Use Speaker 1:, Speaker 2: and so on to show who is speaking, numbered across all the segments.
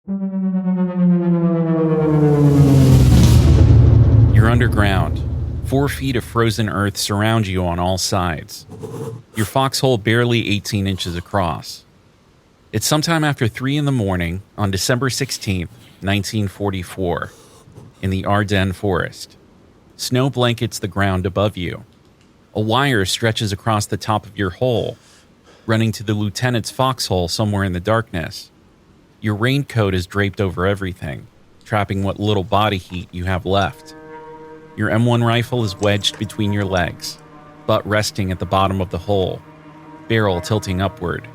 Speaker 1: You're underground. 4 feet of frozen earth surround you on all sides. Your foxhole barely 18 inches across. It's sometime after 3 in the morning on December 16th, 1944, in the Hürtgen Forest. Snow blankets the ground above you. A wire stretches across the top of your hole, running to the lieutenant's foxhole somewhere in the darkness. Your raincoat is draped over everything, trapping what little body heat you have left. Your M1 rifle is wedged between your legs, butt resting at the bottom of the hole, barrel tilting upward.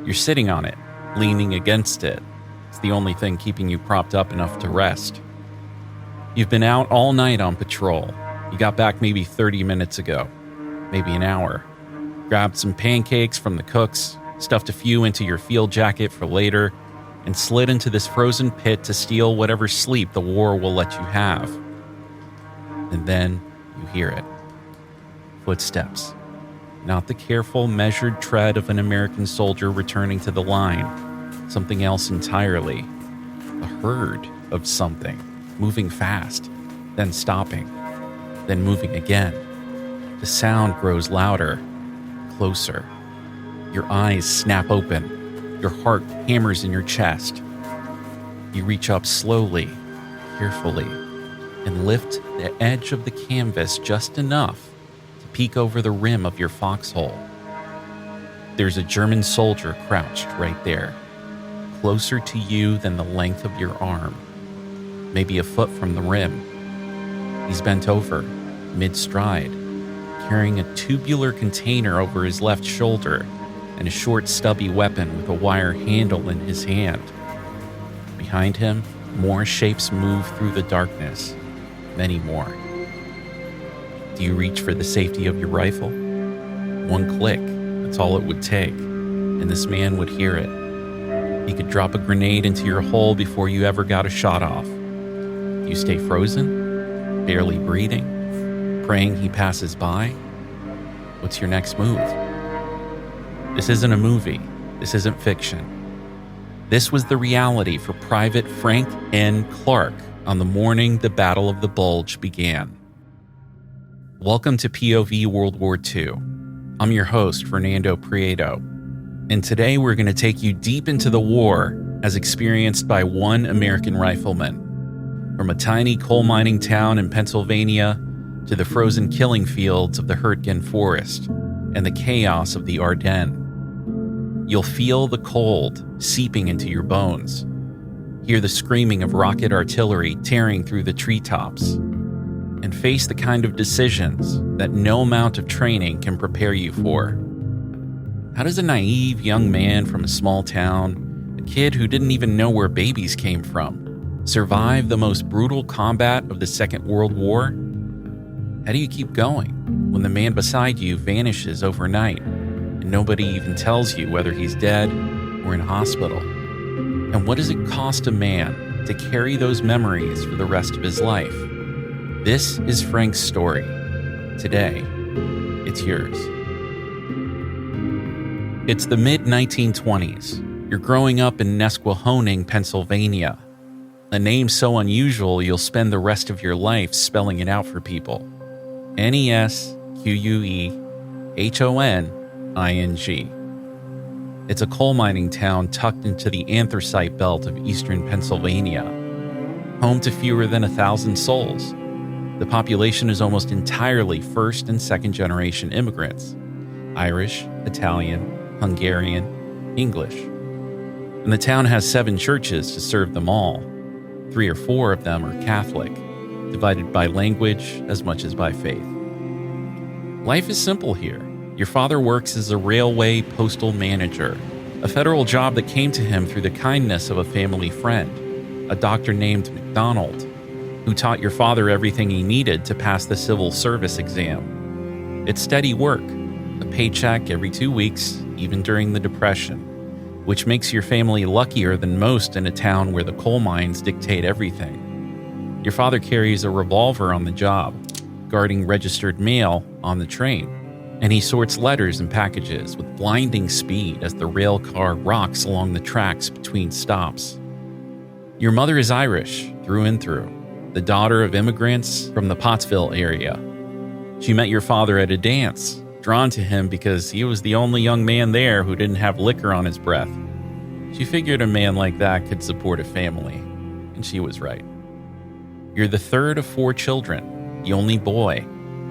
Speaker 1: You're sitting on it, leaning against it. It's the only thing keeping you propped up enough to rest. You've been out all night on patrol. You got back maybe 30 minutes ago, maybe an hour. Grabbed some pancakes from the cooks, stuffed a few into your field jacket for later, and slid into this frozen pit to steal whatever sleep the war will let you have. And then you hear it. Footsteps. Not the careful, measured tread of an American soldier returning to the line. Something else entirely. A herd of something, moving fast, then stopping, then moving again. The sound grows louder, closer. Your eyes snap open. Your heart hammers in your chest. You reach up slowly, carefully, and lift the edge of the canvas just enough to peek over the rim of your foxhole. There's a German soldier crouched right there, closer to you than the length of your arm, maybe a foot from the rim. He's bent over, mid-stride, carrying a tubular container over his left shoulder and a short, stubby weapon with a wire handle in his hand. Behind him, more shapes move through the darkness. Many more. Do you reach for the safety of your rifle? One click, that's all it would take, and this man would hear it. He could drop a grenade into your hole before you ever got a shot off. Do you stay frozen? Barely breathing? Praying he passes by? What's your next move? This isn't a movie. This isn't fiction. This was the reality for Private Frank N. Clark on the morning the Battle of the Bulge began. Welcome to POV World War II. I'm your host, Fernando Prieto, and today we're going to take you deep into the war as experienced by one American rifleman. From a tiny coal mining town in Pennsylvania to the frozen killing fields of the Hürtgen Forest and the chaos of the Ardennes. You'll feel the cold seeping into your bones, hear the screaming of rocket artillery tearing through the treetops, and face the kind of decisions that no amount of training can prepare you for. How does a naive young man from a small town, a kid who didn't even know where babies came from, survive the most brutal combat of the Second World War? How do you keep going when the man beside you vanishes overnight and nobody even tells you whether he's dead or in hospital? And what does it cost a man to carry those memories for the rest of his life? This is Frank's story. Today, it's yours. It's the mid-1920s. You're growing up in Nesquehoning, Pennsylvania. A name so unusual you'll spend the rest of your life spelling it out for people. Nesquehoning. It's a coal mining town tucked into the anthracite belt of eastern Pennsylvania, home to fewer than 1,000 souls. The population is almost entirely first and second generation immigrants, Irish, Italian, Hungarian, English. And the town has 7 churches to serve them all. 3 or 4 of them are Catholic, divided by language as much as by faith. Life is simple here. Your father works as a railway postal manager, a federal job that came to him through the kindness of a family friend, a doctor named McDonald, who taught your father everything he needed to pass the civil service exam. It's steady work, a paycheck every 2 weeks, even during the Depression, which makes your family luckier than most in a town where the coal mines dictate everything. Your father carries a revolver on the job, guarding registered mail on the train, and he sorts letters and packages with blinding speed as the rail car rocks along the tracks between stops. Your mother is Irish, through and through, the daughter of immigrants from the Pottsville area. She met your father at a dance, drawn to him because he was the only young man there who didn't have liquor on his breath. She figured a man like that could support a family, and she was right. You're the third of 4 children, the only boy,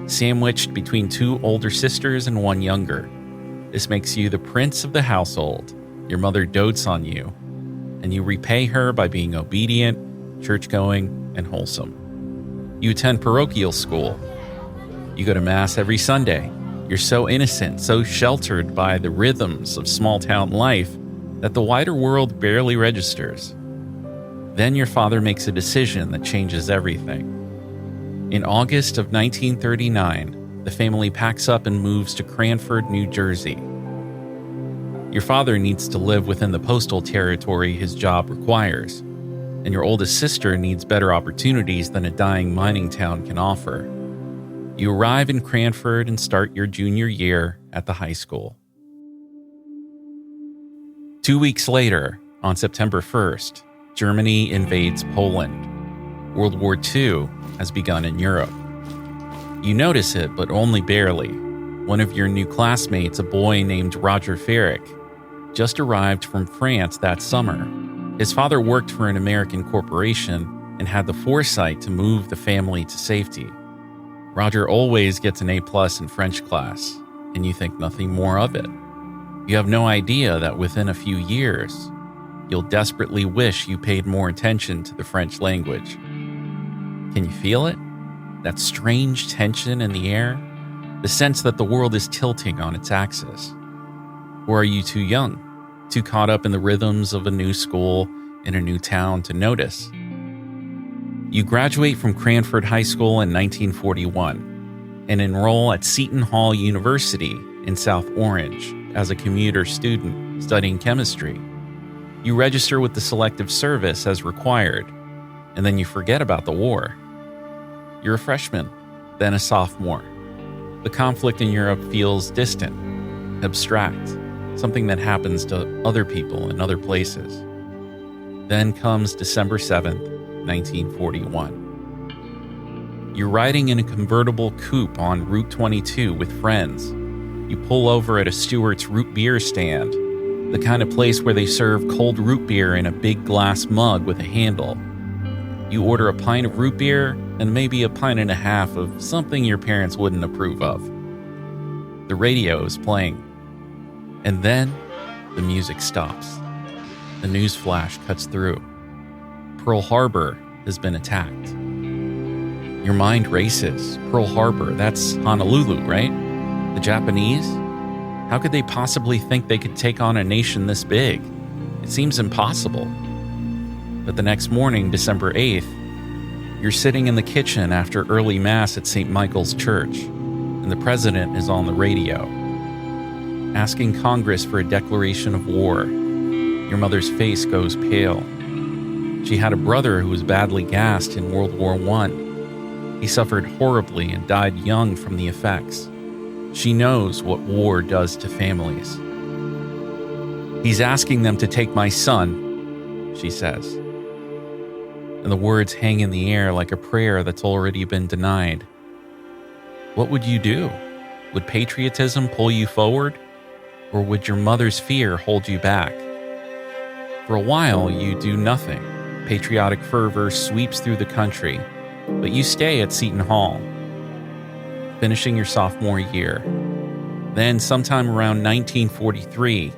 Speaker 1: sandwiched between 2 older sisters and 1 younger. This makes you the prince of the household. Your mother dotes on you, and you repay her by being obedient, church-going, and wholesome. You attend parochial school. You go to Mass every Sunday. You're so innocent, so sheltered by the rhythms of small-town life that the wider world barely registers. Then your father makes a decision that changes everything. In August of 1939, the family packs up and moves to Cranford, New Jersey. Your father needs to live within the postal territory his job requires, and your oldest sister needs better opportunities than a dying mining town can offer. You arrive in Cranford and start your junior year at the high school. 2 weeks later, on September 1st, Germany invades Poland. World War II has begun in Europe. You notice it, but only barely. One of your new classmates, a boy named Roger Ferrick, just arrived from France that summer. His father worked for an American corporation and had the foresight to move the family to safety. Roger always gets an A+ in French class, and you think nothing more of it. You have no idea that within a few years, you'll desperately wish you paid more attention to the French language. Can you feel it? That strange tension in the air? The sense that the world is tilting on its axis? Or are you too young, too caught up in the rhythms of a new school in a new town to notice? You graduate from Cranford High School in 1941 and enroll at Seton Hall University in South Orange as a commuter student studying chemistry. You register with the Selective Service as required, and then you forget about the war. You're a freshman, then a sophomore. The conflict in Europe feels distant, abstract, something that happens to other people in other places. Then comes December 7th, 1941. You're riding in a convertible coupe on Route 22 with friends. You pull over at a Stewart's root beer stand, the kind of place where they serve cold root beer in a big glass mug with a handle. You order a pint of root beer and maybe a pint and a half of something your parents wouldn't approve of. The radio is playing. And then the music stops. The news flash cuts through. Pearl Harbor has been attacked. Your mind races. Pearl Harbor, that's Honolulu, right? The Japanese? How could they possibly think they could take on a nation this big? It seems impossible. But the next morning, December 8th, you're sitting in the kitchen after early mass at St. Michael's Church, and the president is on the radio, asking Congress for a declaration of war. Your mother's face goes pale. She had a brother who was badly gassed in World War I. He suffered horribly and died young from the effects. She knows what war does to families. He's asking them to take my son, she says. And the words hang in the air like a prayer that's already been denied. What would you do? Would patriotism pull you forward? Or would your mother's fear hold you back? For a while, you do nothing. Patriotic fervor sweeps through the country, but you stay at Seton Hall, finishing your sophomore year. Then, sometime around 1943,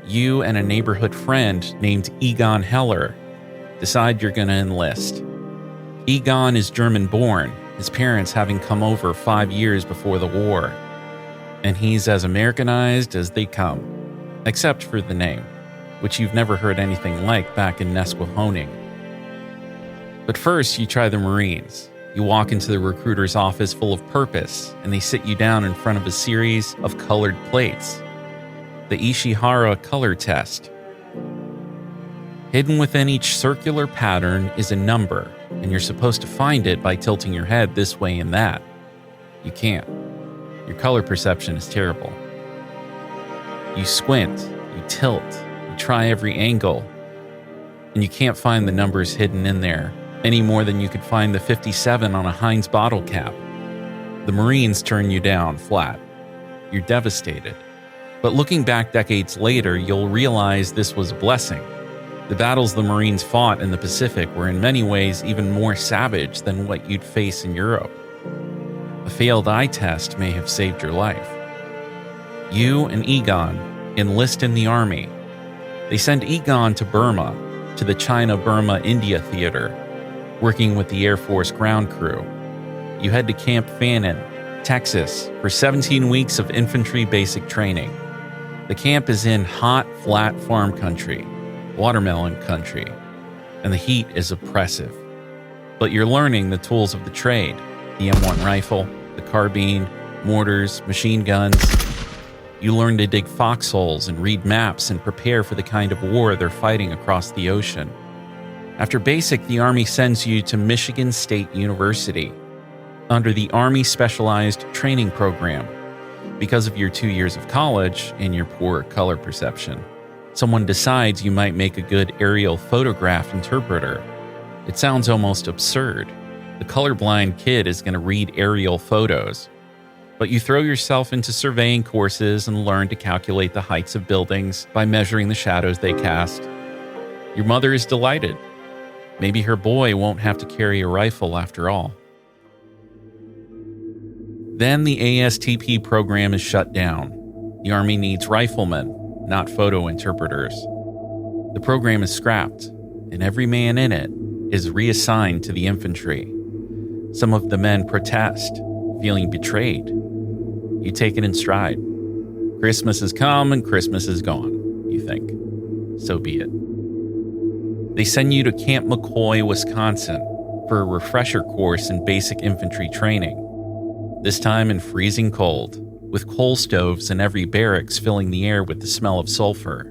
Speaker 1: you and a neighborhood friend named Egon Heller decide you're going to enlist. Egon is German-born, his parents having come over 5 years before the war, and he's as Americanized as they come, except for the name, which you've never heard anything like back in Nesquehoning. But first, you try the Marines. You walk into the recruiter's office full of purpose, and they sit you down in front of a series of colored plates. The Ishihara color test. Hidden within each circular pattern is a number, and you're supposed to find it by tilting your head this way and that. You can't. Your color perception is terrible. You squint, you tilt, you try every angle. and you can't find the numbers hidden in there, any more than you could find the 57 on a Heinz bottle cap. The Marines turn you down flat. You're devastated. But looking back decades later, you'll realize this was a blessing. The battles the Marines fought in the Pacific were in many ways even more savage than what you'd face in Europe. A failed eye test may have saved your life. You and Egon enlist in the army. They send Egon to Burma, to the China-Burma-India Theater, working with the Air Force ground crew. You head to Camp Fannin, Texas, for 17 weeks of infantry basic training. The camp is in hot, flat farm country, watermelon country, and the heat is oppressive. But you're learning the tools of the trade, the M1 rifle, the carbine, mortars, machine guns. You learn to dig foxholes and read maps and prepare for the kind of war they're fighting across the ocean. After basic, the Army sends you to Michigan State University under the Army Specialized Training Program. Because of your 2 years of college and your poor color perception, someone decides you might make a good aerial photograph interpreter. It sounds almost absurd. The colorblind kid is going to read aerial photos. But you throw yourself into surveying courses and learn to calculate the heights of buildings by measuring the shadows they cast. Your mother is delighted. Maybe her boy won't have to carry a rifle after all. Then the ASTP program is shut down. The Army needs riflemen, not photo interpreters. The program is scrapped, and every man in it is reassigned to the infantry. Some of the men protest, feeling betrayed. You take it in stride. Christmas has come and Christmas is gone, you think. So be it. They send you to Camp McCoy, Wisconsin, for a refresher course in basic infantry training. This time in freezing cold, with coal stoves in every barracks filling the air with the smell of sulfur.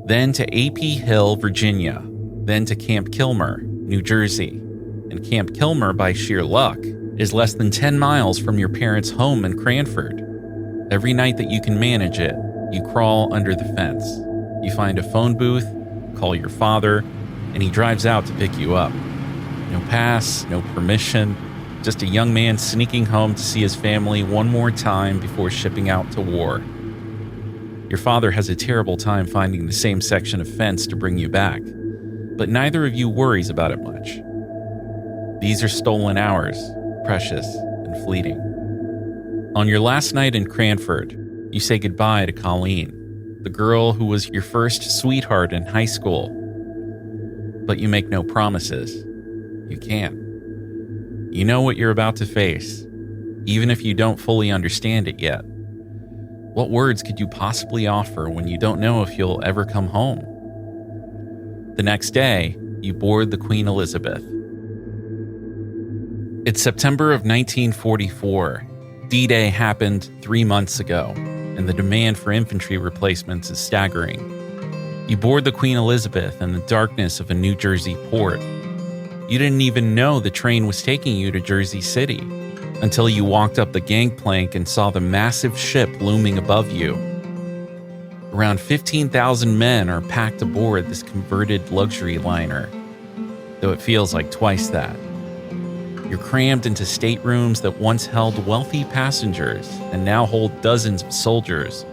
Speaker 1: Then to AP Hill, Virginia. Then to Camp Kilmer, New Jersey. And Camp Kilmer, by sheer luck, is less than 10 miles from your parents' home in Cranford. Every night that you can manage it, you crawl under the fence. You find a phone booth, call your father, and he drives out to pick you up. No pass, no permission, just a young man sneaking home to see his family one more time before shipping out to war. Your father has a terrible time finding the same section of fence to bring you back, but neither of you worries about it much. These are stolen hours, precious and fleeting. On your last night in Cranford, you say goodbye to Colleen, the girl who was your first sweetheart in high school. But you make no promises. You can't. You know what you're about to face, even if you don't fully understand it yet. What words could you possibly offer when you don't know if you'll ever come home? The next day, you board the Queen Elizabeth. It's September of 1944. D-Day happened 3 months ago, and the demand for infantry replacements is staggering. You board the Queen Elizabeth in the darkness of a New Jersey port. You didn't even know the train was taking you to Jersey City until you walked up the gangplank and saw the massive ship looming above you. Around 15,000 men are packed aboard this converted luxury liner, though it feels like twice that. You're crammed into staterooms that once held wealthy passengers and now hold dozens of soldiers,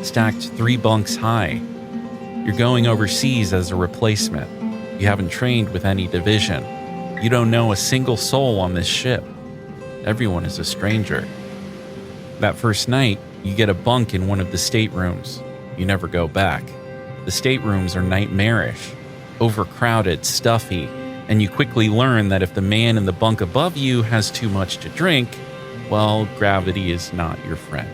Speaker 1: stacked 3 bunks high. You're going overseas as a replacement. You haven't trained with any division. You don't know a single soul on this ship. Everyone is a stranger. That first night, you get a bunk in one of the staterooms. You never go back. The staterooms are nightmarish, overcrowded, stuffy, and you quickly learn that if the man in the bunk above you has too much to drink, well, gravity is not your friend.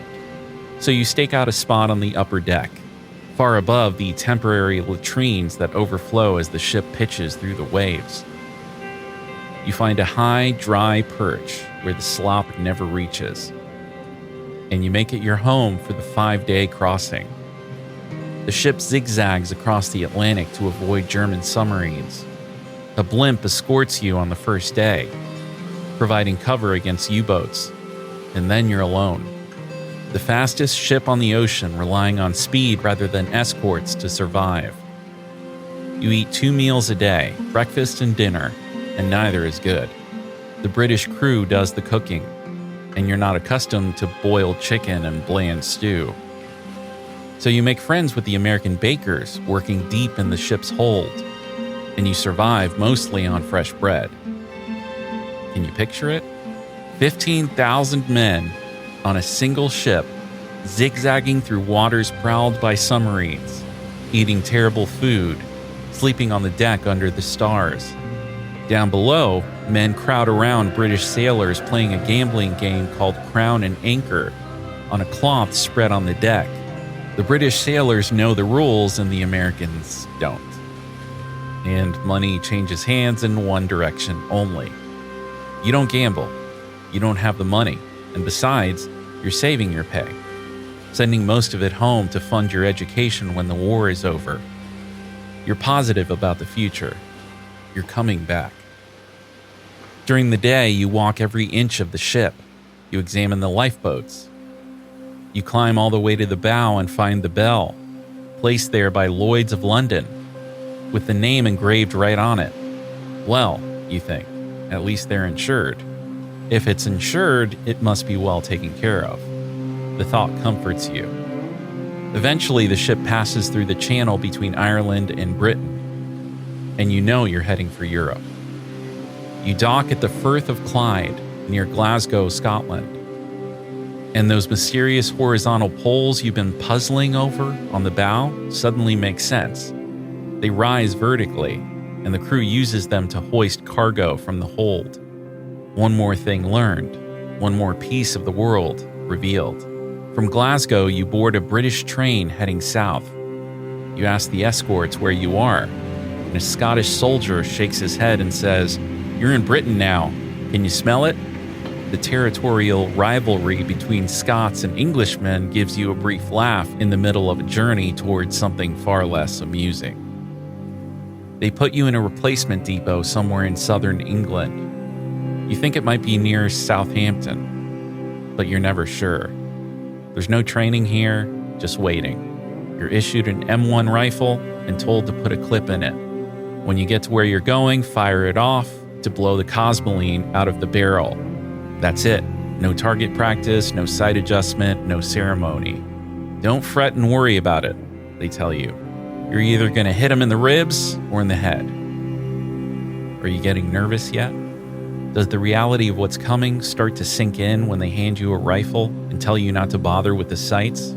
Speaker 1: So you stake out a spot on the upper deck, far above the temporary latrines that overflow as the ship pitches through the waves. You find a high, dry perch where the slop never reaches, and you make it your home for the 5-day crossing. The ship zigzags across the Atlantic to avoid German submarines. A blimp escorts you on the first day, providing cover against U-boats, and then you're alone. The fastest ship on the ocean, relying on speed rather than escorts to survive. You eat 2 meals a day, breakfast and dinner, and neither is good. The British crew does the cooking, and you're not accustomed to boiled chicken and bland stew. So you make friends with the American bakers working deep in the ship's hold, and you survive mostly on fresh bread. Can you picture it? 15,000 men on a single ship, zigzagging through waters prowled by submarines, eating terrible food, sleeping on the deck under the stars. Down below, men crowd around British sailors playing a gambling game called Crown and Anchor on a cloth spread on the deck. The British sailors know the rules and the Americans don't. And money changes hands in one direction only. You don't gamble. You don't have the money. And besides, you're saving your pay, sending most of it home to fund your education when the war is over. You're positive about the future. You're coming back. During the day, you walk every inch of the ship. You examine the lifeboats. You climb all the way to the bow and find the bell, placed there by Lloyd's of London, with the name engraved right on it. Well, you think, at least they're insured. If it's insured, it must be well taken care of. The thought comforts you. Eventually, the ship passes through the channel between Ireland and Britain, and you know you're heading for Europe. You dock at the Firth of Clyde, near Glasgow, Scotland. And those mysterious horizontal poles you've been puzzling over on the bow suddenly make sense. They rise vertically, and the crew uses them to hoist cargo from the hold. One more thing learned, one more piece of the world revealed. From Glasgow, you board a British train heading south. You ask the escorts where you are, and a Scottish soldier shakes his head and says, "You're in Britain now. Can you smell it?" The territorial rivalry between Scots and Englishmen gives you a brief laugh in the middle of a journey towards something far less amusing. They put you in a replacement depot somewhere in southern England. You think it might be near Southampton, but you're never sure. There's no training here, just waiting. You're issued an M1 rifle and told to put a clip in it. When you get to where you're going, fire it off to blow the cosmoline out of the barrel. That's it. No target practice, no sight adjustment, no ceremony. Don't fret and worry about it, they tell you. You're either going to hit them in the ribs or in the head. Are you getting nervous yet? Does the reality of what's coming start to sink in when they hand you a rifle and tell you not to bother with the sights?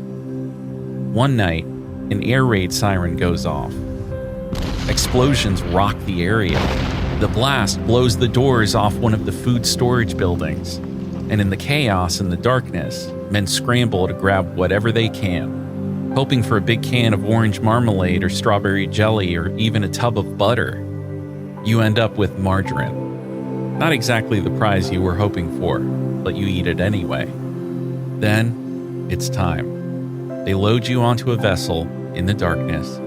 Speaker 1: One night, an air raid siren goes off. Explosions rock the area. The blast blows the doors off one of the food storage buildings, and in the chaos and the darkness, men scramble to grab whatever they can, hoping for a big can of orange marmalade or strawberry jelly or even a tub of butter. You end up with margarine. Not exactly the prize you were hoping for, but you eat it anyway. Then, it's time. They load you onto a vessel in the darkness.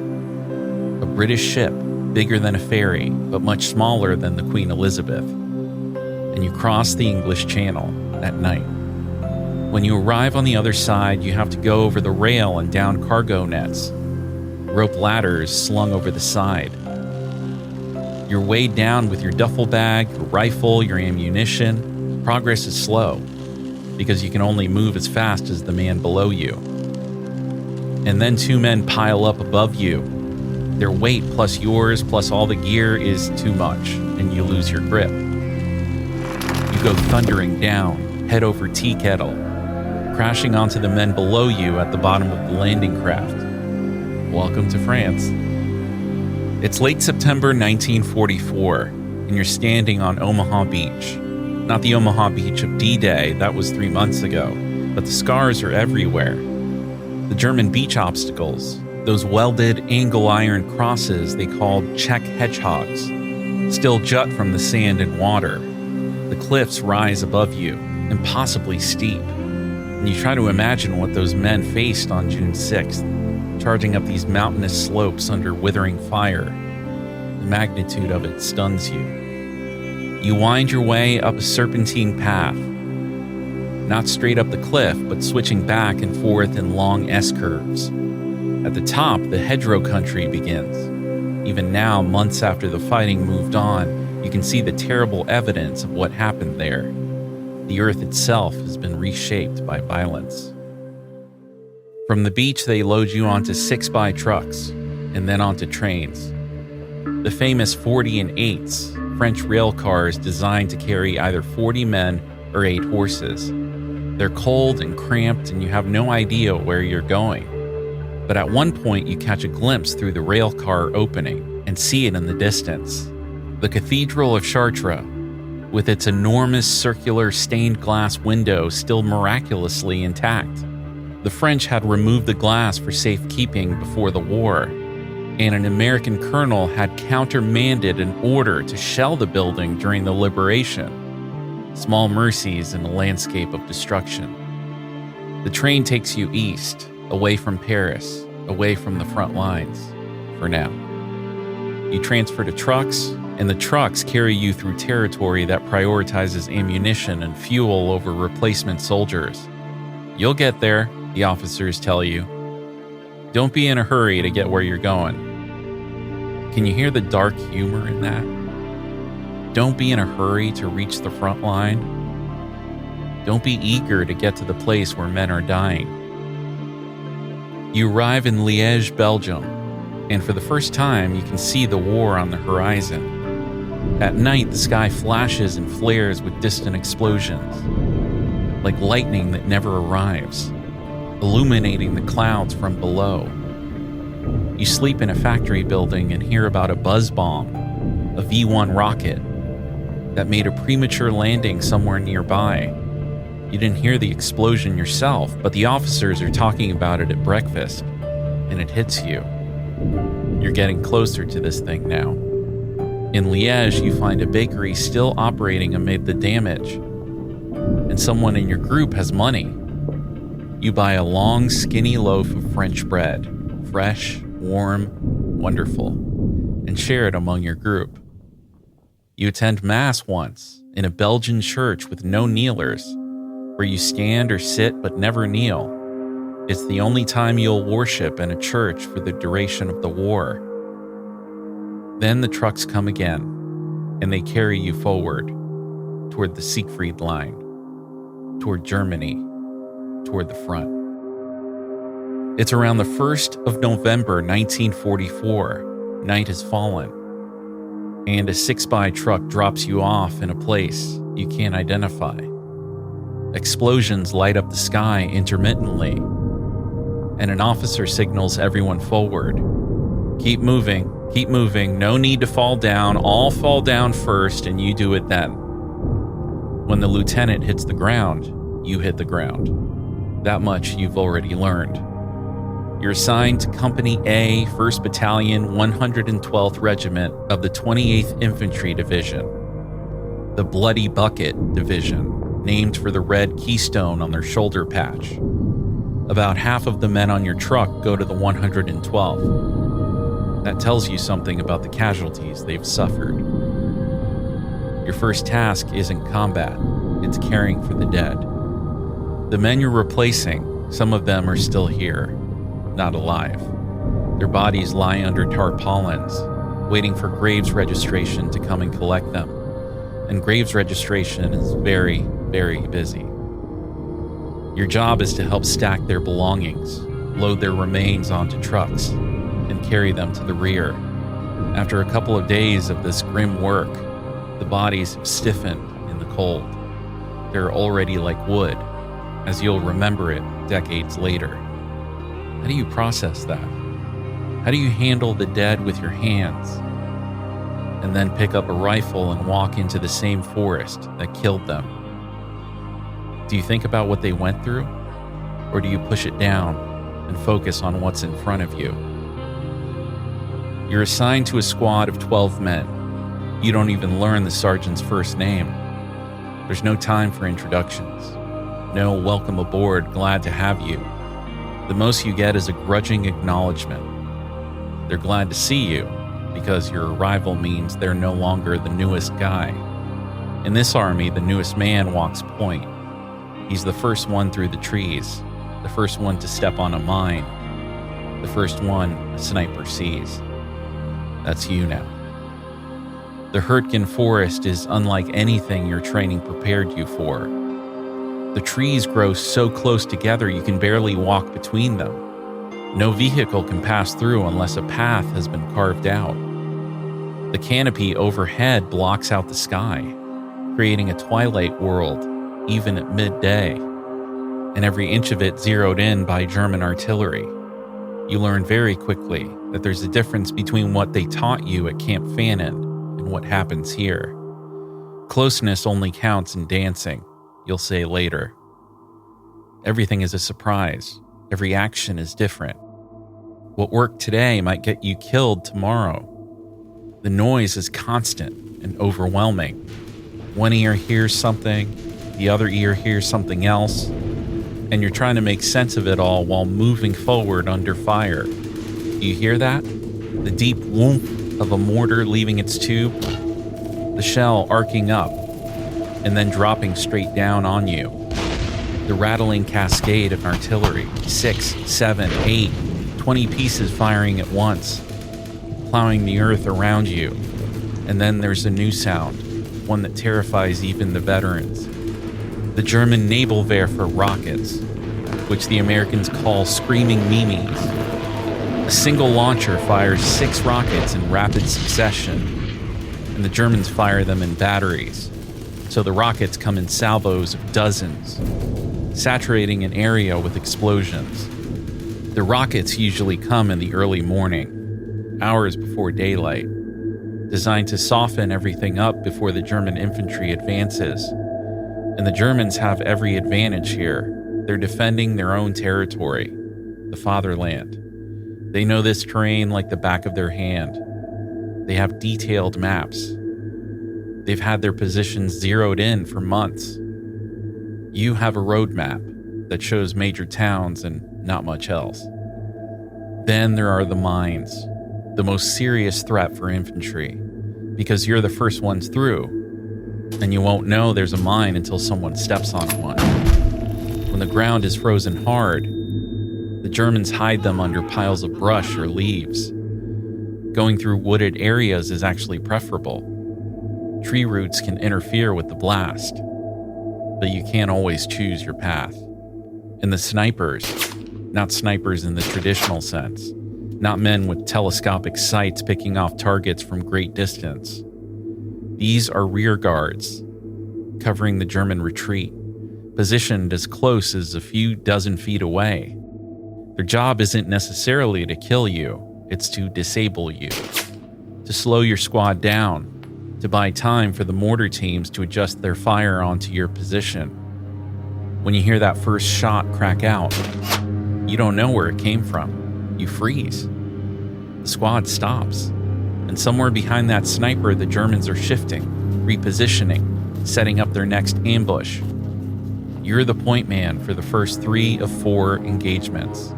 Speaker 1: A British ship, bigger than a ferry, but much smaller than the Queen Elizabeth. And you cross the English Channel at night. When you arrive on the other side, you have to go over the rail and down cargo nets, rope ladders slung over the side. You're weighed down with your duffel bag, your rifle, your ammunition. Progress is slow, because you can only move as fast as the man below you. And then 2 men pile up above you. Their weight plus yours plus all the gear is too much, and you lose your grip. You go thundering down, head over tea kettle, crashing onto the men below you at the bottom of the landing craft. Welcome to France. It's late September 1944, and you're standing on Omaha Beach. Not the Omaha Beach of D-Day, that was 3 months ago, but the scars are everywhere. The German beach obstacles, those welded angle iron crosses they called Czech hedgehogs, still jut from the sand and water. The cliffs rise above you, impossibly steep, and you try to imagine what those men faced on June 6th, charging up these mountainous slopes under withering fire. The magnitude of it stuns you. You wind your way up a serpentine path, not straight up the cliff, but switching back and forth in long S-curves. At the top, the hedgerow country begins. Even now, months after the fighting moved on, you can see the terrible evidence of what happened there. The earth itself has been reshaped by violence. From the beach, they load you onto 6x trucks and then onto trains. The famous 40 and 8s, French rail cars designed to carry either 40 men or 8 horses. They're cold and cramped and you have no idea where you're going. But at one point you catch a glimpse through the rail car opening and see it in the distance. The Cathedral of Chartres, with its enormous circular stained glass window still miraculously intact. The French had removed the glass for safekeeping before the war, and an American colonel had countermanded an order to shell the building during the liberation. Small mercies in a landscape of destruction. The train takes you east, away from Paris, away from the front lines, for now. You transfer to trucks, and the trucks carry you through territory that prioritizes ammunition and fuel over replacement soldiers. You'll get there, the officers tell you. Don't be in a hurry to get where you're going. Can you hear the dark humor in that? Don't be in a hurry to reach the front line. Don't be eager to get to the place where men are dying. You arrive in Liège, Belgium, and for the first time you can see the war on the horizon. At night, the sky flashes and flares with distant explosions, like lightning that never arrives, illuminating the clouds from below. You sleep in a factory building and hear about a buzz bomb, a V-1 rocket, that made a premature landing somewhere nearby. You didn't hear the explosion yourself, but the officers are talking about it at breakfast, and it hits you. You're getting closer to this thing now. In Liège, you find a bakery still operating amid the damage, and someone in your group has money. You buy a long, skinny loaf of French bread, fresh, warm, wonderful, and share it among your group. You attend Mass once in a Belgian church with no kneelers, where you stand or sit but never kneel. It's the only time you'll worship in a church for the duration of the war. Then the trucks come again, and they carry you forward, toward the Siegfried Line, toward Germany, toward the front. It's around the 1st of November 1944, night has fallen, and a 6x truck drops you off in a place you can't identify. Explosions light up the sky intermittently, and an officer signals everyone forward. Keep moving, no need to fall down, all fall down first and you do it then. When the lieutenant hits the ground, you hit the ground. That much you've already learned. You're assigned to Company A, 1st Battalion, 112th Regiment of the 28th Infantry Division, the Bloody Bucket Division, named for the red keystone on their shoulder patch. About half of the men on your truck go to the 112th. That tells you something about the casualties they've suffered. Your first task isn't combat, it's caring for the dead. The men you're replacing, some of them are still here, not alive. Their bodies lie under tarpaulins, waiting for graves registration to come and collect them. And graves registration is very, very busy. Your job is to help stack their belongings, load their remains onto trucks, and carry them to the rear. After a couple of days of this grim work, the bodies have stiffened in the cold. They're already like wood, as you'll remember it decades later. How do you process that? How do you handle the dead with your hands, and then pick up a rifle and walk into the same forest that killed them? Do you think about what they went through, or do you push it down and focus on what's in front of you? You're assigned to a squad of 12 men. You don't even learn the sergeant's first name. There's no time for introductions. No welcome aboard, glad to have you. The most you get is a grudging acknowledgement. They're glad to see you because your arrival means they're no longer the newest guy. In this army, the newest man walks point. He's the first one through the trees, the first one to step on a mine, the first one a sniper sees. That's you now. The Hürtgen Forest is unlike anything your training prepared you for. The trees grow so close together you can barely walk between them. No vehicle can pass through unless a path has been carved out. The canopy overhead blocks out the sky, creating a twilight world even at midday, and every inch of it zeroed in by German artillery. You learn very quickly that there's a difference between what they taught you at Camp Fannin and what happens here. Closeness only counts in dancing, you'll say later. Everything is a surprise. Every action is different. What worked today might get you killed tomorrow. The noise is constant and overwhelming. One ear hears something, the other ear hears something else, and you're trying to make sense of it all while moving forward under fire. Do you hear that? The deep whoomp of a mortar leaving its tube, the shell arcing up and then dropping straight down on you. The rattling cascade of artillery, 6, 7, 8, 20 pieces firing at once, plowing the earth around you. And then there's a new sound, one that terrifies even the veterans. The German Nebelwerfer rockets, which the Americans call screaming memes. A single launcher fires 6 rockets in rapid succession, and the Germans fire them in batteries, so the rockets come in salvos of dozens, saturating an area with explosions. The rockets usually come in the early morning, hours before daylight, designed to soften everything up before the German infantry advances. And the Germans have every advantage here. They're defending their own territory, the fatherland. They know this terrain like the back of their hand. They have detailed maps. They've had their positions zeroed in for months. You have a road map that shows major towns and not much else. Then there are the mines, the most serious threat for infantry, because you're the first ones through. And you won't know there's a mine until someone steps on one. When the ground is frozen hard, the Germans hide them under piles of brush or leaves. Going through wooded areas is actually preferable. Tree roots can interfere with the blast, but you can't always choose your path. And the snipers, not snipers in the traditional sense, not men with telescopic sights picking off targets from great distance. These are rear guards, covering the German retreat, positioned as close as a few dozen feet away. Their job isn't necessarily to kill you, it's to disable you, to slow your squad down, to buy time for the mortar teams to adjust their fire onto your position. When you hear that first shot crack out, you don't know where it came from. You freeze. The squad stops. And somewhere behind that sniper, the Germans are shifting, repositioning, setting up their next ambush. You're the point man for the first 3 of 4 engagements.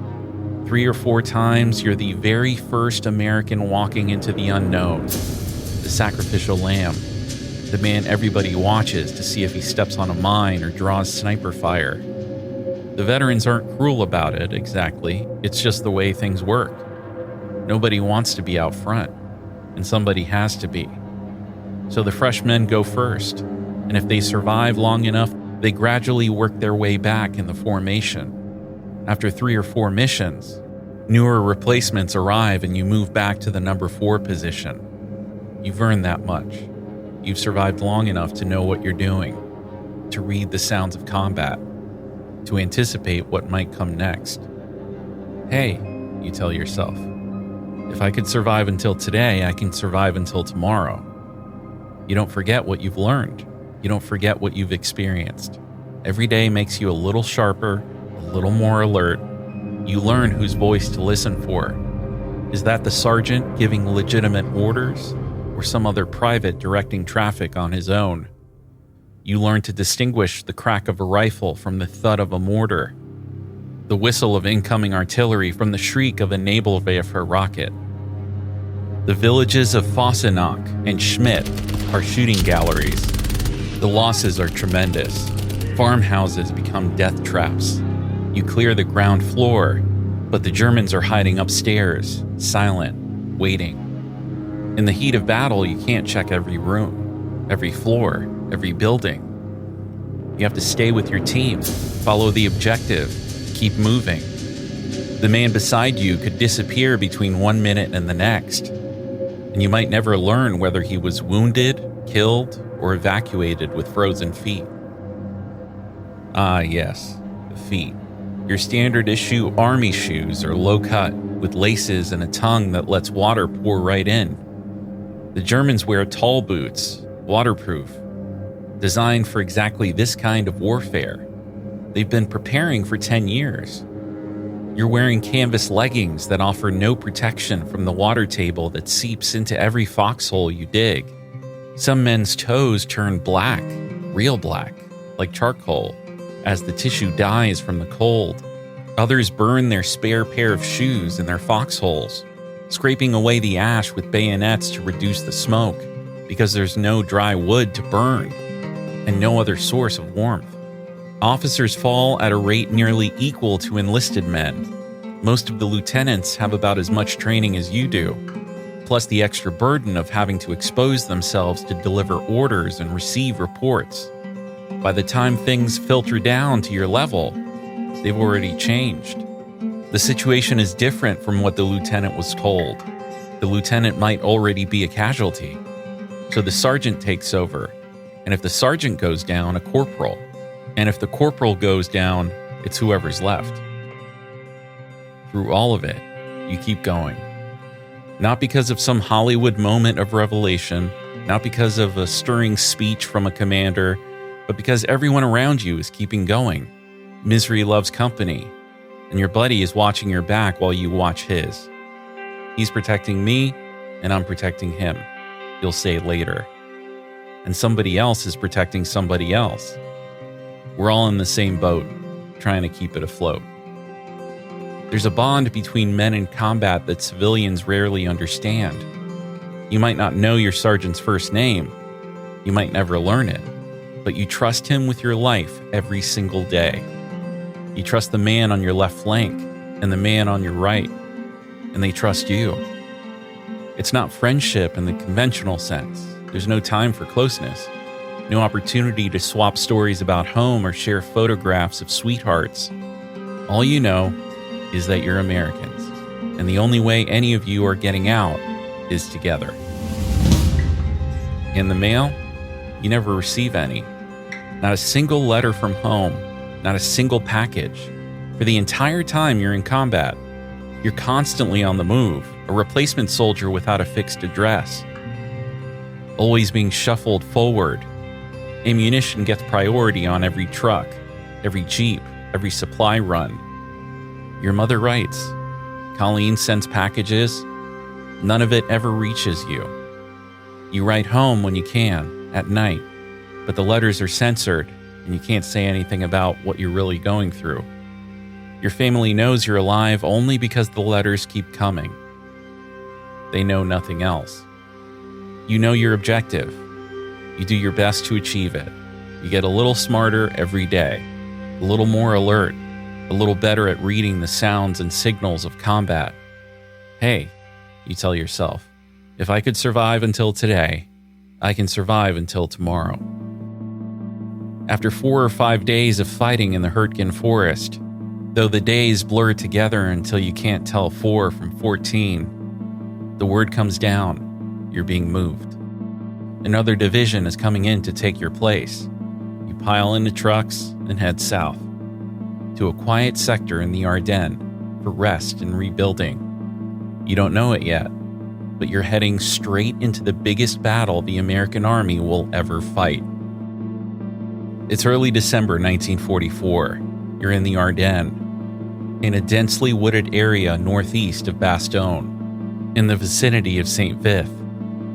Speaker 1: 3 or 4 times, you're the very first American walking into the unknown, the sacrificial lamb, the man everybody watches to see if he steps on a mine or draws sniper fire. The veterans aren't cruel about it, exactly. It's just the way things work. Nobody wants to be out front, and somebody has to be. So the fresh men go first, and if they survive long enough, they gradually work their way back in the formation. After 3 or 4 missions, newer replacements arrive and you move back to the number 4 position. You've earned that much. You've survived long enough to know what you're doing, to read the sounds of combat, to anticipate what might come next. Hey, you tell yourself, if I could survive until today, I can survive until tomorrow. You don't forget what you've learned. You don't forget what you've experienced. Every day makes you a little sharper, a little more alert. You learn whose voice to listen for. Is that the sergeant giving legitimate orders, or some other private directing traffic on his own? You learn to distinguish the crack of a rifle from the thud of a mortar, the whistle of incoming artillery from the shriek of a Nebelwerfer rocket. The villages of Fossenach and Schmidt are shooting galleries. The losses are tremendous. Farmhouses become death traps. You clear the ground floor, but the Germans are hiding upstairs, silent, waiting. In the heat of battle, you can't check every room, every floor, every building. You have to stay with your team, follow the objective, keep moving. The man beside you could disappear between 1 minute and the next, and you might never learn whether he was wounded, killed, or evacuated with frozen feet. Ah, yes, the feet. Your standard issue army shoes are low cut, with laces and a tongue that lets water pour right in. The Germans wear tall boots, waterproof, designed for exactly this kind of warfare. They've been preparing for 10 years. You're wearing canvas leggings that offer no protection from the water table that seeps into every foxhole you dig. Some men's toes turn black, real black, like charcoal, as the tissue dies from the cold. Others burn their spare pair of shoes in their foxholes, scraping away the ash with bayonets to reduce the smoke, because there's no dry wood to burn and no other source of warmth. Officers fall at a rate nearly equal to enlisted men. Most of the lieutenants have about as much training as you do, plus the extra burden of having to expose themselves to deliver orders and receive reports. By the time things filter down to your level, they've already changed. The situation is different from what the lieutenant was told. The lieutenant might already be a casualty, so the sergeant takes over, and if the sergeant goes down, a corporal. And if the corporal goes down, it's whoever's left. Through all of it, you keep going. Not because of some Hollywood moment of revelation, not because of a stirring speech from a commander, but because everyone around you is keeping going. Misery loves company, and your buddy is watching your back while you watch his. He's protecting me, and I'm protecting him, you'll say later. And somebody else is protecting somebody else. We're all in the same boat, trying to keep it afloat. There's a bond between men in combat that civilians rarely understand. You might not know your sergeant's first name. You might never learn it, but you trust him with your life every single day. You trust the man on your left flank and the man on your right, and they trust you. It's not friendship in the conventional sense. There's no time for closeness. No opportunity to swap stories about home or share photographs of sweethearts. All you know is that you're Americans, and the only way any of you are getting out is together. In the mail, you never receive any. Not a single letter from home, not a single package. For the entire time you're in combat, you're constantly on the move, a replacement soldier without a fixed address. Always being shuffled forward. Ammunition gets priority on every truck, every jeep, every supply run. Your mother writes. Colleen sends packages. None of it ever reaches you. You write home when you can, at night, but the letters are censored and you can't say anything about what you're really going through. Your family knows you're alive only because the letters keep coming. They know nothing else. You know your objective. You do your best to achieve it. You get a little smarter every day, a little more alert, a little better at reading the sounds and signals of combat. Hey, you tell yourself, if I could survive until today, I can survive until tomorrow. After 4 or 5 days of fighting in the Hürtgen Forest, though the days blur together until you can't tell 4 from 14, the word comes down, you're being moved. Another division is coming in to take your place. You pile into trucks and head south, to a quiet sector in the Ardennes for rest and rebuilding. You don't know it yet, but you're heading straight into the biggest battle the American Army will ever fight. It's early December 1944. You're in the Ardennes, in a densely wooded area northeast of Bastogne, in the vicinity of St. Vith.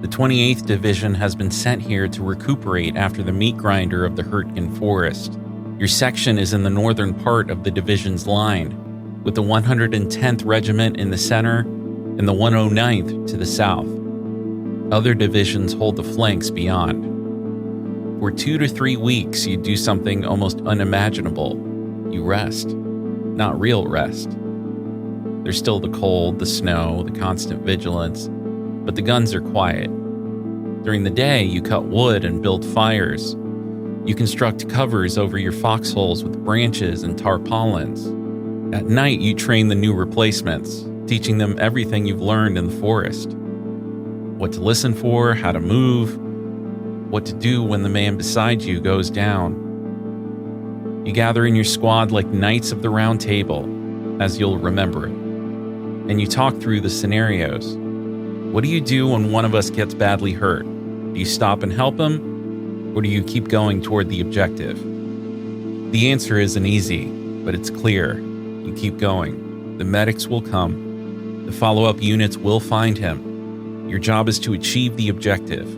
Speaker 1: The 28th Division has been sent here to recuperate after the meat grinder of the Hürtgen Forest. Your section is in the northern part of the division's line, with the 110th Regiment in the center and the 109th to the south. Other divisions hold the flanks beyond. For 2 to 3 weeks, you do something almost unimaginable. You rest. Not real rest. There's still the cold, the snow, the constant vigilance, but the guns are quiet. During the day, you cut wood and build fires. You construct covers over your foxholes with branches and tarpaulins. At night, you train the new replacements, teaching them everything you've learned in the forest. What to listen for, how to move, what to do when the man beside you goes down. You gather in your squad like knights of the round table, as you'll remember it, and you talk through the scenarios. What do you do when one of us gets badly hurt? Do you stop and help him, or do you keep going toward the objective? The answer isn't easy, but it's clear. You keep going. The medics will come. The follow-up units will find him. Your job is to achieve the objective,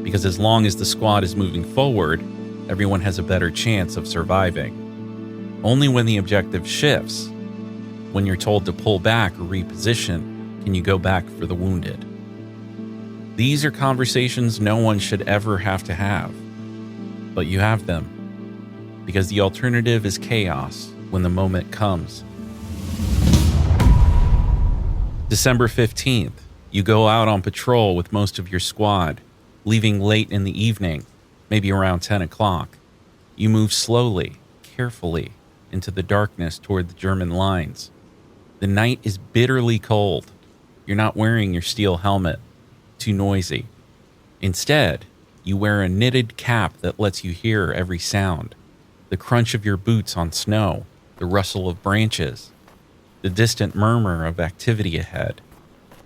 Speaker 1: because as long as the squad is moving forward, everyone has a better chance of surviving. Only when the objective shifts, when you're told to pull back or reposition, can you go back for the wounded. These are conversations no one should ever have to have, but you have them, because the alternative is chaos when the moment comes. December 15th, you go out on patrol with most of your squad, leaving late in the evening, maybe around 10 o'clock. You move slowly, carefully, into the darkness toward the German lines. The night is bitterly cold. You're not wearing your steel helmet. Too noisy. Instead, you wear a knitted cap that lets you hear every sound. The crunch of your boots on snow, the rustle of branches, the distant murmur of activity ahead.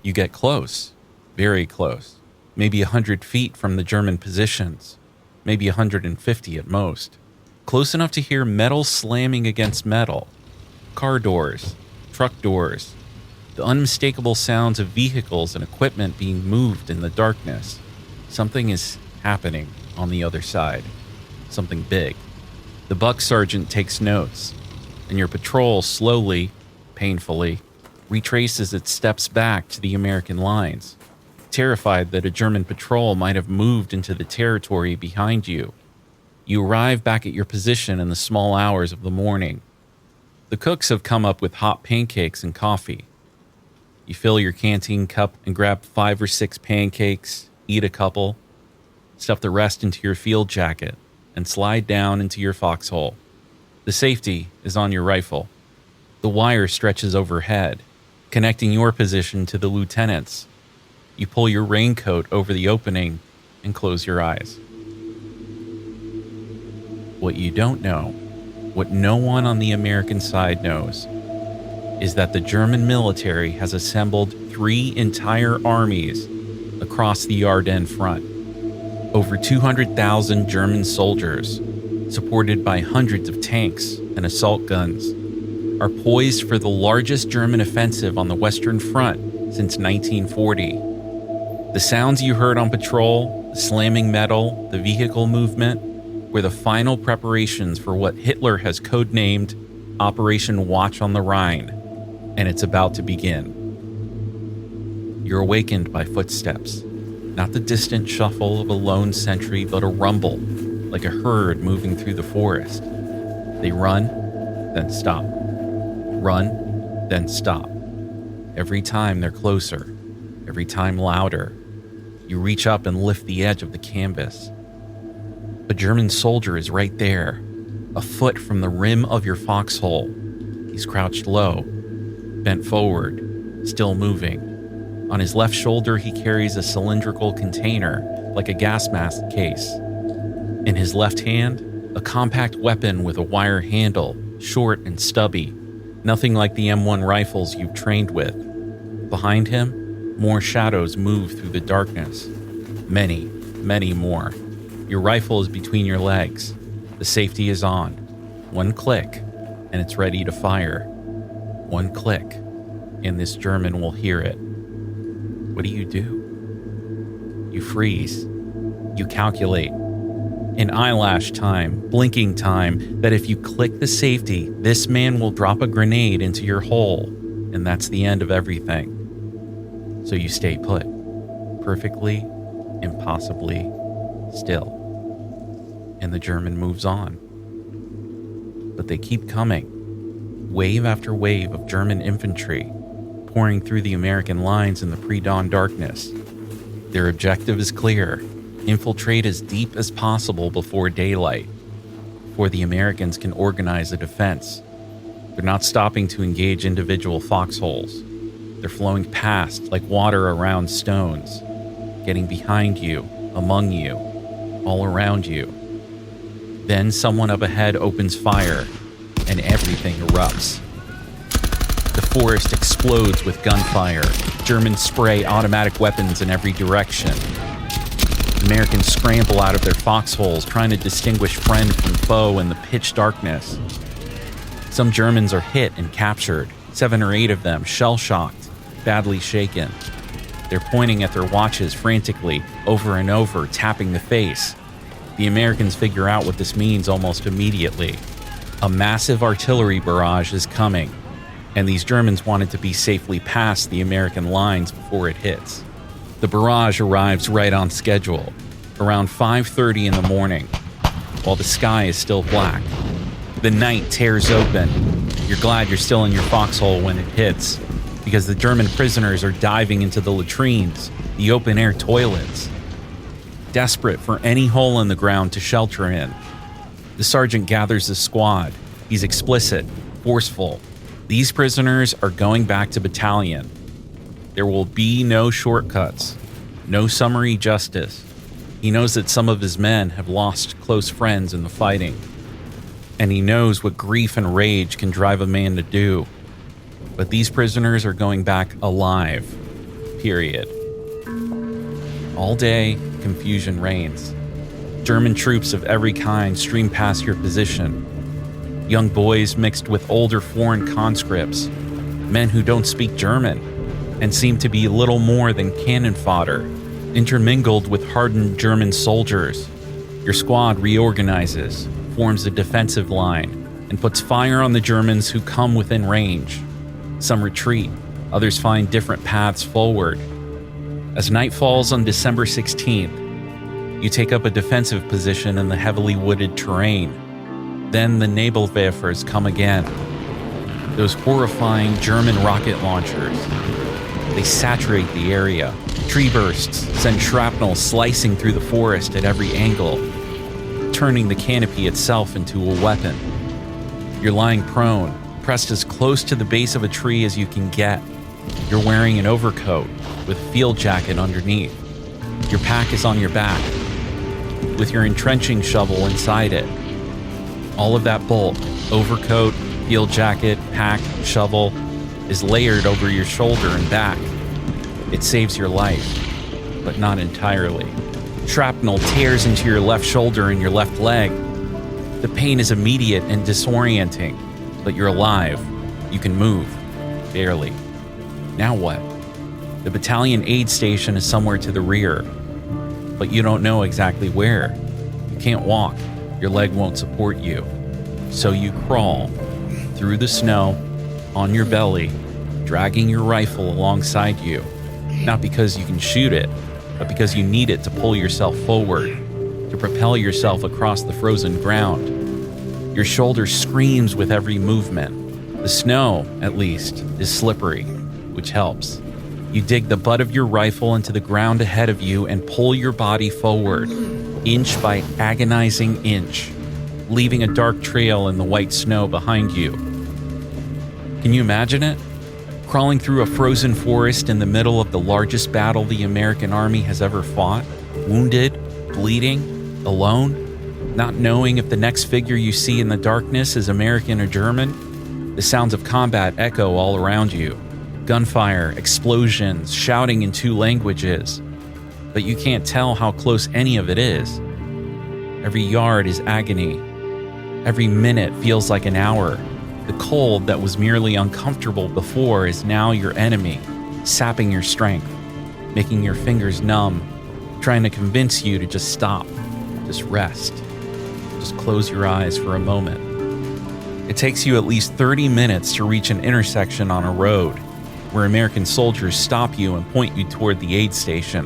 Speaker 1: You get close, very close, maybe 100 feet from the German positions, maybe 150 at most. Close enough to hear metal slamming against metal, car doors, truck doors, the unmistakable sounds of vehicles and equipment being moved in the darkness. Something is happening on the other side. Something big. The buck sergeant takes notes, and your patrol slowly, painfully, retraces its steps back to the American lines, terrified that a German patrol might have moved into the territory behind you. You arrive back at your position in the small hours of the morning. The cooks have come up with hot pancakes and coffee. You fill your canteen cup and grab 5 or 6 pancakes, eat a couple, stuff the rest into your field jacket, and slide down into your foxhole. The safety is on your rifle. The wire stretches overhead, connecting your position to the lieutenant's. You pull your raincoat over the opening and close your eyes. What you don't know, what no one on the American side knows, is that the German military has assembled 3 entire armies across the Ardennes front. Over 200,000 German soldiers, supported by hundreds of tanks and assault guns, are poised for the largest German offensive on the Western Front since 1940. The sounds you heard on patrol, the slamming metal, the vehicle movement, were the final preparations for what Hitler has codenamed Operation Watch on the Rhine, and it's about to begin. You're awakened by footsteps, not the distant shuffle of a lone sentry, but a rumble, like a herd moving through the forest. They run, then stop. Run, then stop. Every time they're closer, every time louder. You reach up and lift the edge of the canvas. A German soldier is right there, a foot from the rim of your foxhole. He's crouched low, bent forward, still moving. On his left shoulder, he carries a cylindrical container, like a gas mask case. In his left hand, a compact weapon with a wire handle, short and stubby, nothing like the M1 rifles you've trained with. Behind him, more shadows move through the darkness. Many, many more. Your rifle is between your legs. The safety is on. One click, and it's ready to fire. One click, and this German will hear it. What do? You freeze. You calculate. In eyelash time, blinking time, that if you click the safety, this man will drop a grenade into your hole, and that's the end of everything. So you stay put, perfectly, impossibly still. And the German moves on. But they keep coming. Wave after wave of German infantry, pouring through the American lines in the pre-dawn darkness. Their objective is clear: infiltrate as deep as possible before daylight, before the Americans can organize a defense. They're not stopping to engage individual foxholes. They're flowing past like water around stones, getting behind you, among you, all around you. Then someone up ahead opens fire, and everything erupts. The forest explodes with gunfire. Germans spray automatic weapons in every direction. Americans scramble out of their foxholes, trying to distinguish friend from foe in the pitch darkness. Some Germans are hit and captured, 7 or 8 of them shell-shocked, badly shaken. They're pointing at their watches frantically, over and over, tapping the face. The Americans figure out what this means almost immediately. A massive artillery barrage is coming, and these Germans wanted to be safely past the American lines before it hits. The barrage arrives right on schedule, around 5:30 in the morning, while the sky is still black. The night tears open. You're glad you're still in your foxhole when it hits, because the German prisoners are diving into the latrines, the open-air toilets, desperate for any hole in the ground to shelter in. The sergeant gathers the squad. He's explicit, forceful. These prisoners are going back to battalion. There will be no shortcuts, no summary justice. He knows that some of his men have lost close friends in the fighting, and he knows what grief and rage can drive a man to do. But these prisoners are going back alive, period. All day, confusion reigns. German troops of every kind stream past your position. Young boys mixed with older foreign conscripts, men who don't speak German and seem to be little more than cannon fodder, intermingled with hardened German soldiers. Your squad reorganizes, forms a defensive line, and puts fire on the Germans who come within range. Some retreat, others find different paths forward. As night falls on December 16th, you take up a defensive position in the heavily wooded terrain. Then the Nebelwerfers come again. Those horrifying German rocket launchers. They saturate the area. Tree bursts send shrapnel slicing through the forest at every angle, turning the canopy itself into a weapon. You're lying prone, pressed as close to the base of a tree as you can get. You're wearing an overcoat with a field jacket underneath. Your pack is on your back, with your entrenching shovel inside it. All of that bulk, overcoat, field jacket, pack, shovel, is layered over your shoulder and back. It saves your life, but not entirely. Shrapnel tears into your left shoulder and your left leg. The pain is immediate and disorienting, but you're alive. You can move, barely. Now what? The battalion aid station is somewhere to the rear, but you don't know exactly where. You can't walk. Your leg won't support you. So you crawl through the snow, on your belly, dragging your rifle alongside you. Not because you can shoot it, but because you need it to pull yourself forward, to propel yourself across the frozen ground. Your shoulder screams with every movement. The snow, at least, is slippery, which helps. You dig the butt of your rifle into the ground ahead of you and pull your body forward, inch by agonizing inch, leaving a dark trail in the white snow behind you. Can you imagine it? Crawling through a frozen forest in the middle of the largest battle the American army has ever fought, wounded, bleeding, alone, not knowing if the next figure you see in the darkness is American or German. The sounds of combat echo all around you. Gunfire, explosions, shouting in 2 languages. But you can't tell how close any of it is. Every yard is agony. Every minute feels like an hour. The cold that was merely uncomfortable before is now your enemy, sapping your strength, making your fingers numb, trying to convince you to just stop, just rest, just close your eyes for a moment. It takes you at least 30 minutes to reach an intersection on a road, where American soldiers stop you and point you toward the aid station.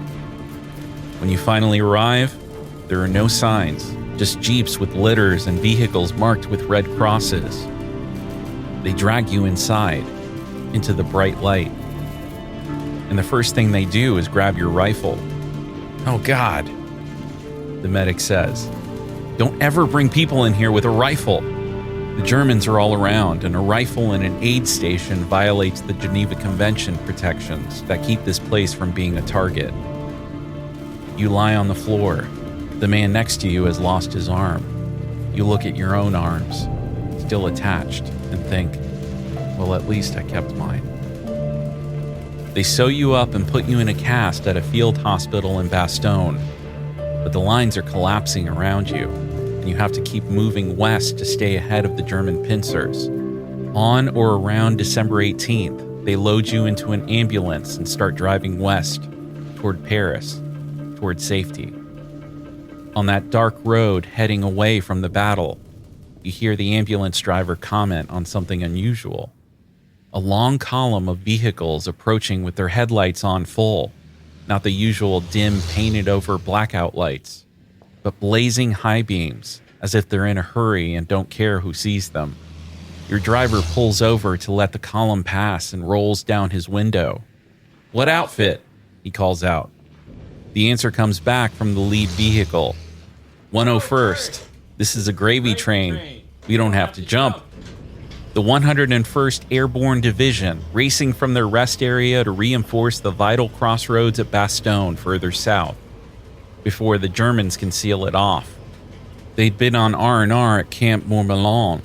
Speaker 1: When you finally arrive, there are no signs, just jeeps with litters and vehicles marked with red crosses. They drag you inside, into the bright light. And the first thing they do is grab your rifle. "Oh, God," the medic says. "Don't ever bring people in here with a rifle." The Germans are all around, and a rifle in an aid station violates the Geneva Convention protections that keep this place from being a target. You lie on the floor. The man next to you has lost his arm. You look at your own arms, still attached, and think, well, at least I kept mine. They sew you up and put you in a cast at a field hospital in Bastogne, but the lines are collapsing around you, and you have to keep moving west to stay ahead of the German pincers. On or around December 18th, they load you into an ambulance and start driving west, toward Paris, toward safety. On that dark road heading away from the battle, you hear the ambulance driver comment on something unusual. A long column of vehicles approaching with their headlights on full, not the usual dim painted-over blackout lights, but blazing high beams, as if they're in a hurry and don't care who sees them. Your driver pulls over to let the column pass and rolls down his window. "What outfit?" he calls out. The answer comes back from the lead vehicle. 101st. This is a gravy train. We don't have to jump. The 101st Airborne Division, racing from their rest area to reinforce the vital crossroads at Bastogne further south, before the Germans can seal it off. They'd been on R&R at Camp Mourmelon,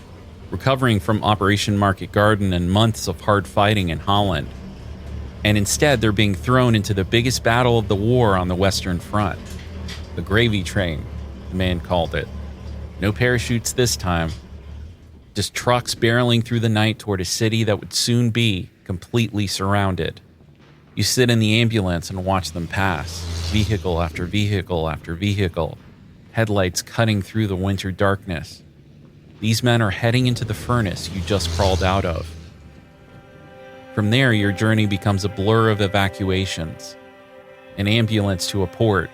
Speaker 1: recovering from Operation Market Garden and months of hard fighting in Holland. And instead, they're being thrown into the biggest battle of the war on the Western Front. The gravy train, the man called it. No parachutes this time. Just trucks barreling through the night toward a city that would soon be completely surrounded. You sit in the ambulance and watch them pass, vehicle after vehicle after vehicle, headlights cutting through the winter darkness. These men are heading into the furnace you just crawled out of. From there, your journey becomes a blur of evacuations. An ambulance to a port.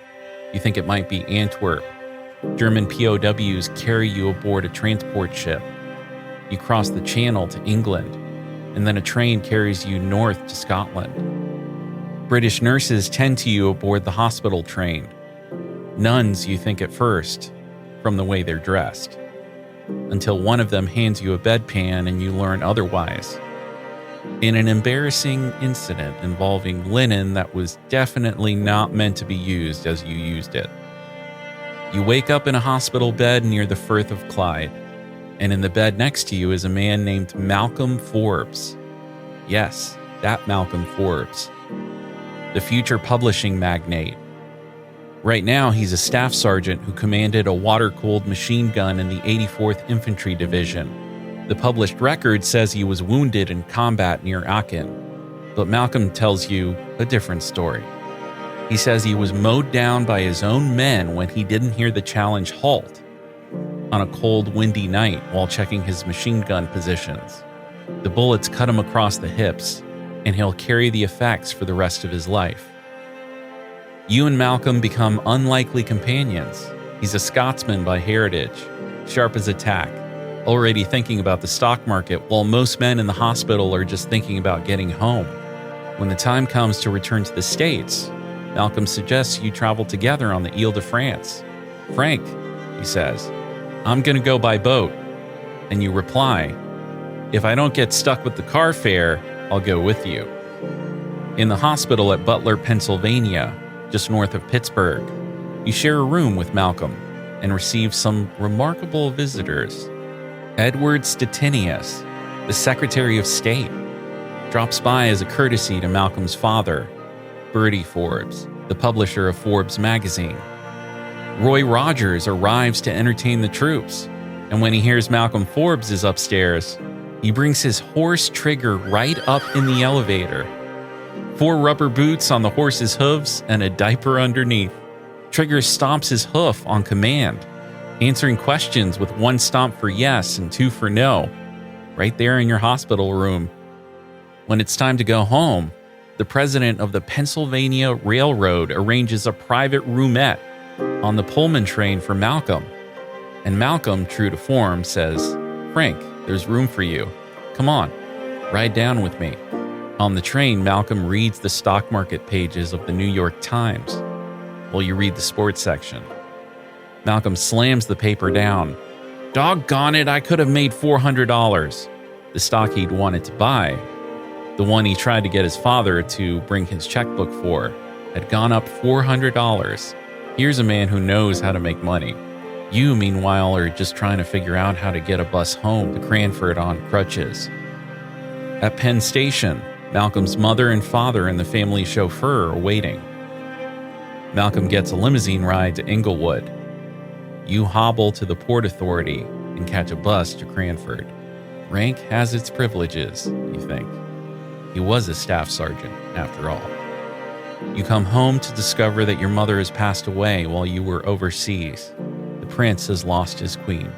Speaker 1: You think it might be Antwerp. German POWs carry you aboard a transport ship. You cross the channel to England, and then a train carries you north to Scotland. British nurses tend to you aboard the hospital train. Nuns, you think at first, from the way they're dressed. Until one of them hands you a bedpan and you learn otherwise. In an embarrassing incident involving linen that was definitely not meant to be used as you used it. You wake up in a hospital bed near the Firth of Clyde, and in the bed next to you is a man named Malcolm Forbes. Yes, that Malcolm Forbes. The future publishing magnate. Right now, he's a staff sergeant who commanded a water-cooled machine gun in the 84th Infantry Division. The published record says he was wounded in combat near Aachen, but Malcolm tells you a different story. He says he was mowed down by his own men when he didn't hear the challenge halt on a cold, windy night while checking his machine gun positions. The bullets cut him across the hips, and he'll carry the effects for the rest of his life. You and Malcolm become unlikely companions. He's a Scotsman by heritage, sharp as a tack, already thinking about the stock market while most men in the hospital are just thinking about getting home. When the time comes to return to the States, Malcolm suggests you travel together on the Ile-de-France. "Frank," he says, "I'm going to go by boat." And you reply, "If I don't get stuck with the car fare, I'll go with you." In the hospital at Butler, Pennsylvania, just north of Pittsburgh, you share a room with Malcolm and receive some remarkable visitors. Edward Stettinius, the Secretary of State, drops by as a courtesy to Malcolm's father, Bertie Forbes, the publisher of Forbes magazine. Roy Rogers arrives to entertain the troops, and when he hears Malcolm Forbes is upstairs, he brings his horse Trigger right up in the elevator. 4 rubber boots on the horse's hooves and a diaper underneath. Trigger stomps his hoof on command, answering questions with 1 stomp for yes and 2 for no, right there in your hospital room. When it's time to go home, the president of the Pennsylvania Railroad arranges a private roomette on the Pullman train for Malcolm. And Malcolm, true to form, says, "Frank, there's room for you. Come on, ride down with me." On the train, Malcolm reads the stock market pages of the New York Times. while you read the sports section. Malcolm slams the paper down. Doggone it, I could have made $400. The stock he'd wanted to buy, the one he tried to get his father to bring his checkbook for, had gone up $400. Here's a man who knows how to make money. You, meanwhile, are just trying to figure out how to get a bus home to Cranford on crutches. At Penn Station, Malcolm's mother and father and the family chauffeur are waiting. Malcolm gets a limousine ride to Inglewood. You hobble to the Port Authority and catch a bus to Cranford. Rank has its privileges, you think. He was a staff sergeant, after all. You come home to discover that your mother has passed away while you were overseas. The prince has lost his queen.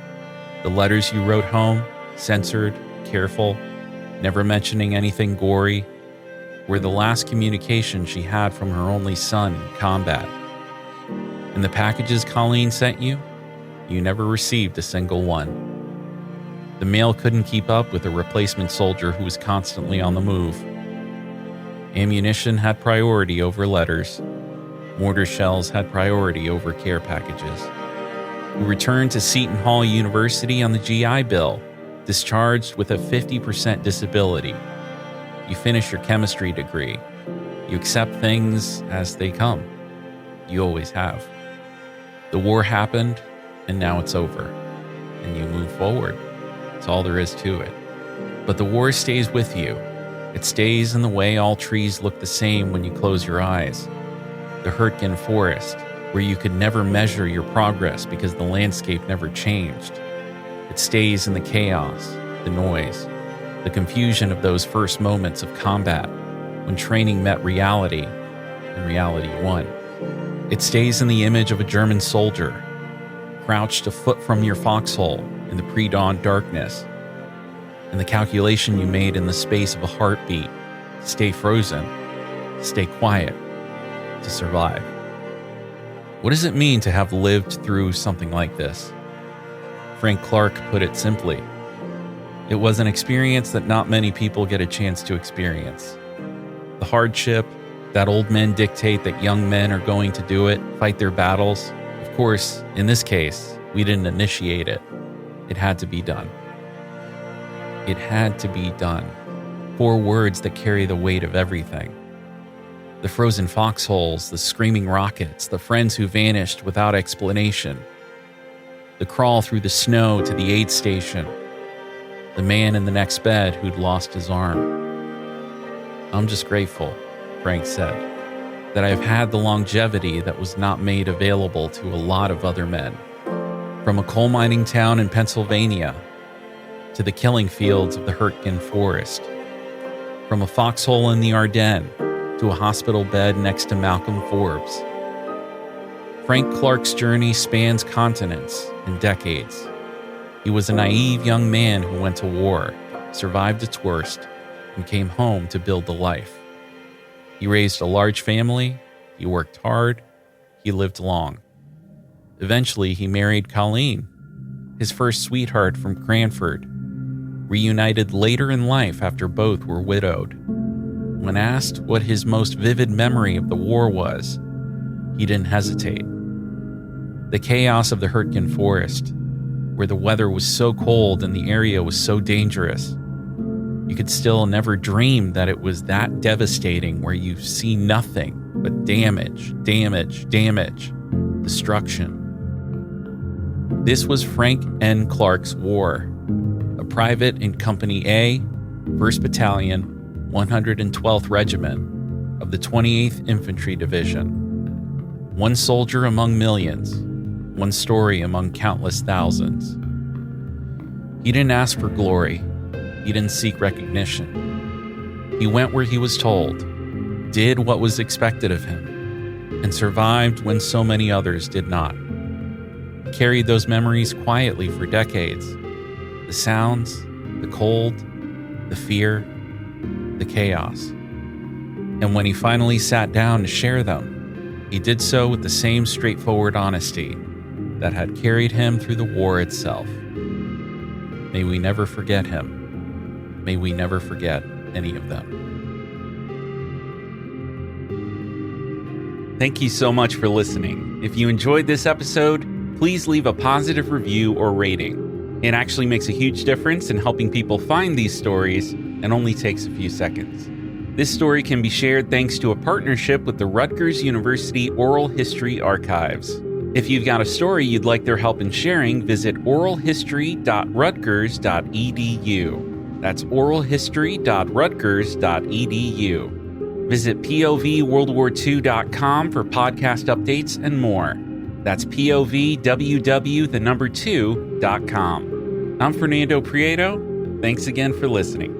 Speaker 1: The letters you wrote home, censored, careful, never mentioning anything gory, were the last communication she had from her only son in combat. And the packages Colleen sent you, you never received a single one. The mail couldn't keep up with a replacement soldier who was constantly on the move. Ammunition had priority over letters. Mortar shells had priority over care packages. You returned to Seton Hall University on the GI Bill, discharged with a 50% disability. You finish your chemistry degree. You accept things as they come. You always have. The war happened, and now it's over. And you move forward. That's all there is to it. But the war stays with you. It stays in the way all trees look the same when you close your eyes. The Hürtgen Forest, where you could never measure your progress because the landscape never changed. It stays in the chaos, the noise, the confusion of those first moments of combat when training met reality and reality won. It stays in the image of a German soldier, crouched a foot from your foxhole in the pre-dawn darkness, and the calculation you made in the space of a heartbeat: stay frozen, stay quiet, to survive. What does it mean to have lived through something like this? Frank Clark put it simply: it was an experience that not many people get a chance to experience. The hardship, that old men dictate that young men are going to do it, fight their battles. Of course, in this case, we didn't initiate it. It had to be done. It had to be done. 4 words that carry the weight of everything. The frozen foxholes, the screaming rockets, the friends who vanished without explanation. The crawl through the snow to the aid station. The man in the next bed who'd lost his arm. I'm just grateful, Frank said, that I've had the longevity that was not made available to a lot of other men. From a coal mining town in Pennsylvania to the killing fields of the Hürtgen Forest. From a foxhole in the Ardennes to a hospital bed next to Malcolm Forbes. Frank Clark's journey spans continents and decades. He was a naive young man who went to war, survived its worst, and came home to build the life. He raised a large family, he worked hard, he lived long. Eventually, he married Colleen, his first sweetheart from Cranford, reunited later in life after both were widowed. When asked what his most vivid memory of the war was, he didn't hesitate. The chaos of the Hürtgen Forest, where the weather was so cold and the area was so dangerous. You could still never dream that it was that devastating, where you see nothing but damage, damage, damage, destruction. This was Frank N. Clark's war. A private in Company A, 1st Battalion, 112th Regiment of the 28th Infantry Division. One soldier among millions, one story among countless thousands. He didn't ask for glory. He didn't seek recognition. He went where he was told, did what was expected of him, and survived when so many others did not. He carried those memories quietly for decades. The sounds, the cold, the fear, the chaos. And when he finally sat down to share them, he did so with the same straightforward honesty that had carried him through the war itself. May we never forget him. May we never forget any of them. Thank you so much for listening. If you enjoyed this episode, please leave a positive review or rating. It actually makes a huge difference in helping people find these stories and only takes a few seconds. This story can be shared thanks to a partnership with the Rutgers University Oral History Archives. If you've got a story you'd like their help in sharing, visit oralhistory.rutgers.edu. That's oralhistory.rutgers.edu. Visit povworldwar2.com for podcast updates and more. That's povww2.com. I'm Fernando Prieto. Thanks again for listening.